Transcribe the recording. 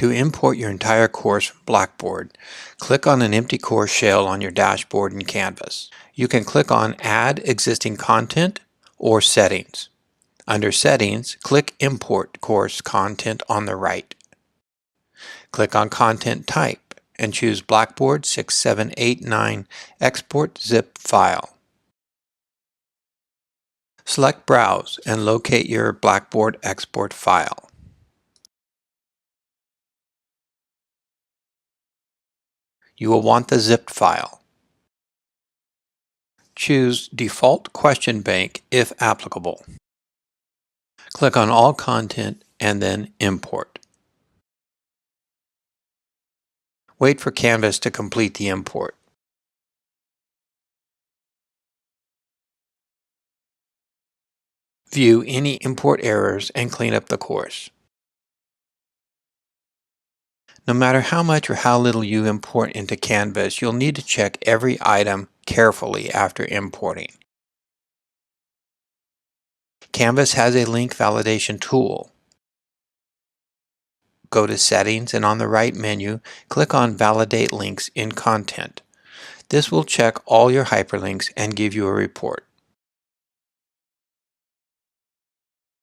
To import your entire course from Blackboard, click on an empty course shell on your dashboard in Canvas. You can click on Add Existing Content or Settings. Under Settings, click Import Course Content on the right. Click on Content Type and choose Blackboard 6789 Export Zip File. Select Browse and locate your Blackboard export file. You will want the zipped file. Choose Default Question Bank if applicable. Click on All Content and then Import. Wait for Canvas to complete the import. View any import errors and clean up the course. No matter how much or how little you import into Canvas, you'll need to check every item carefully after importing. Canvas has a link validation tool. Go to Settings and on the right menu, click on Validate Links in Content. This will check all your hyperlinks and give you a report.